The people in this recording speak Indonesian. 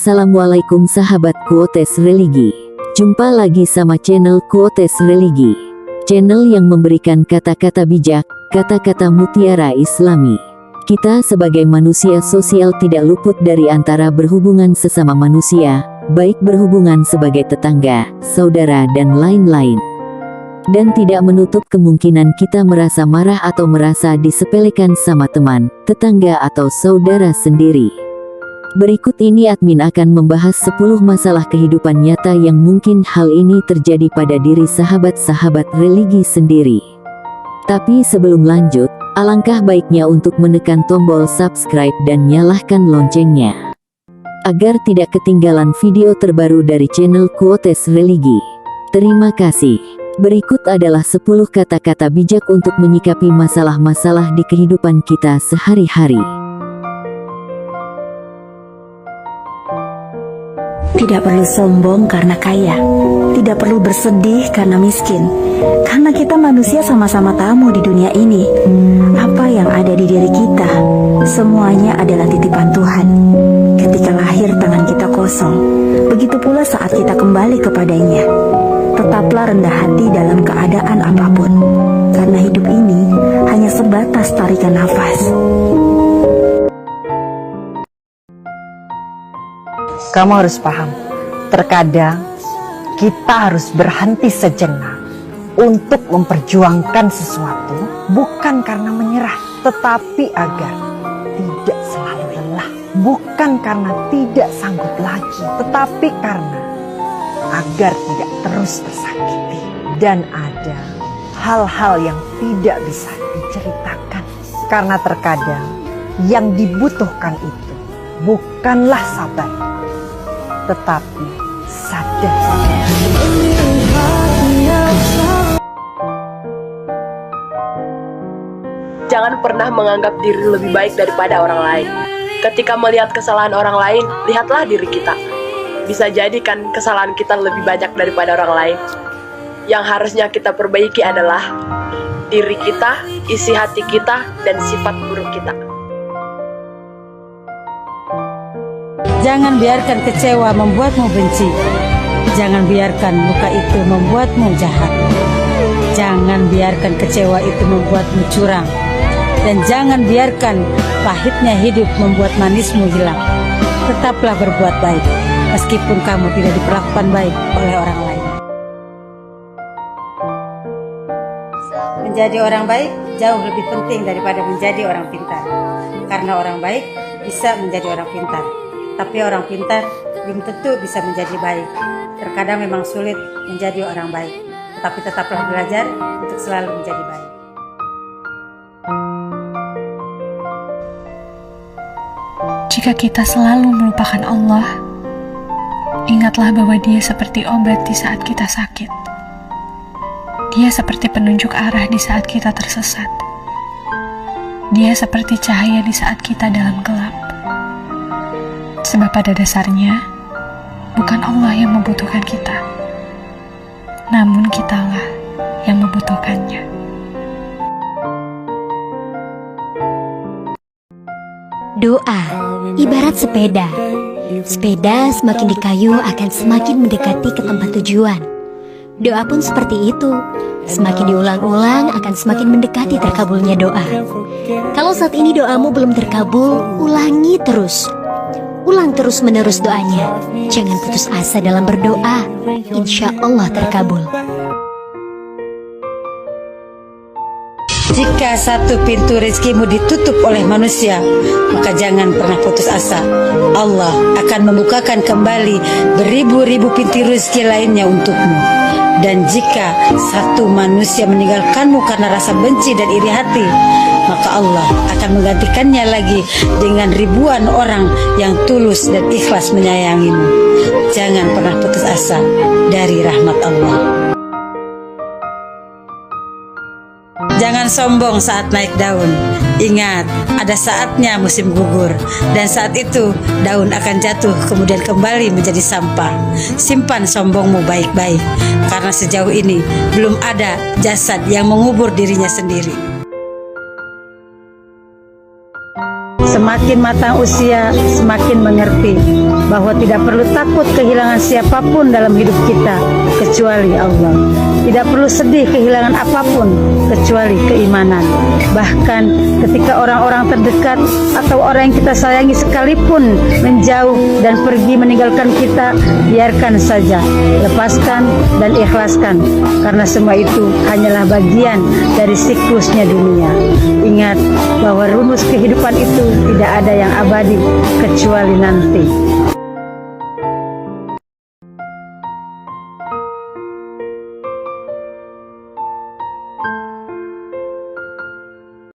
Assalamualaikum sahabat Quotes Religi. Jumpa lagi sama channel Quotes Religi, channel yang memberikan kata-kata bijak, kata-kata mutiara Islami. Kita sebagai manusia sosial tidak luput dari antara berhubungan sesama manusia, baik berhubungan sebagai tetangga, saudara dan lain-lain. Dan tidak menutup kemungkinan kita merasa marah atau merasa disepelekan sama teman, tetangga atau saudara sendiri. Berikut ini admin akan membahas 10 masalah kehidupan nyata yang mungkin hal ini terjadi pada diri sahabat-sahabat religi sendiri. Tapi sebelum lanjut, alangkah baiknya untuk menekan tombol subscribe dan nyalakan loncengnya, agar tidak ketinggalan video terbaru dari channel Quotes Religi. Terima kasih. Berikut adalah 10 kata-kata bijak untuk menyikapi masalah-masalah di kehidupan kita sehari-hari. Tidak perlu sombong karena kaya, tidak perlu bersedih karena miskin, karena kita manusia sama-sama tamu di dunia ini. Apa yang ada di diri kita, semuanya adalah titipan Tuhan. Ketika lahir tangan kita kosong, begitu pula saat kita kembali kepadanya. Tetaplah rendah hati dalam keadaan apapun, karena hidup ini hanya sebatas tarikan nafas. Kamu harus paham, terkadang kita harus berhenti sejenak untuk memperjuangkan sesuatu, bukan karena menyerah, tetapi agar tidak selalu lelah. Bukan karena tidak sanggup lagi, tetapi karena agar tidak terus tersakiti. Dan ada hal-hal yang tidak bisa diceritakan, karena terkadang yang dibutuhkan itu bukanlah sabar, tetapi sadar. Jangan pernah menganggap diri lebih baik daripada orang lain. Ketika melihat kesalahan orang lain, lihatlah diri kita. Bisa jadi kan kesalahan kita lebih banyak daripada orang lain. Yang harusnya kita perbaiki adalah diri kita, isi hati kita, dan sifat buruk kita. Jangan biarkan kecewa membuatmu benci. Jangan biarkan luka itu membuatmu jahat. Jangan biarkan kecewa itu membuatmu curang. Dan jangan biarkan pahitnya hidup membuat manismu hilang. Tetaplah berbuat baik, meskipun kamu tidak diperlakukan baik oleh orang lain. Menjadi orang baik jauh lebih penting daripada menjadi orang pintar. Karena orang baik bisa menjadi orang pintar, tapi orang pintar belum tentu bisa menjadi baik. Terkadang memang sulit menjadi orang baik, tetapi tetaplah belajar untuk selalu menjadi baik. Jika kita selalu melupakan Allah, ingatlah bahwa Dia seperti obat di saat kita sakit. Dia seperti penunjuk arah di saat kita tersesat. Dia seperti cahaya di saat kita dalam gelap. Sebab pada dasarnya, bukan Allah yang membutuhkan kita, namun kitalah yang membutuhkannya. Doa ibarat sepeda. Sepeda semakin dikayu akan semakin mendekati ke tempat tujuan. Doa pun seperti itu. Semakin diulang-ulang akan semakin mendekati terkabulnya doa. Kalau saat ini doamu belum terkabul, ulangi terus. Ulang terus menerus doanya. Jangan putus asa dalam berdoa. Insya Allah terkabul. Jika satu pintu rezekimu ditutup oleh manusia, maka jangan pernah putus asa. Allah akan membukakan kembali beribu-ribu pintu rezeki lainnya untukmu. Dan jika satu manusia meninggalkanmu karena rasa benci dan iri hati, maka Allah akan menggantikannya lagi dengan ribuan orang yang tulus dan ikhlas menyayangimu. Jangan pernah putus asa dari rahmat Allah. Jangan sombong saat naik daun. Ingat, ada saatnya musim gugur, dan saat itu daun akan jatuh kemudian kembali menjadi sampah. Simpan sombongmu baik-baik, karena sejauh ini belum ada jasad yang mengubur dirinya sendiri. Semakin matang usia, semakin mengerti bahwa tidak perlu takut kehilangan siapapun dalam hidup kita kecuali Allah. Tidak perlu sedih kehilangan apapun kecuali keimanan. Bahkan ketika orang-orang terdekat atau orang yang kita sayangi sekalipun menjauh dan pergi meninggalkan kita, biarkan saja, lepaskan dan ikhlaskan, karena semua itu hanyalah bagian dari siklusnya dunia. Ingat bahwa rumus kehidupan itu tidak ada yang abadi kecuali nanti.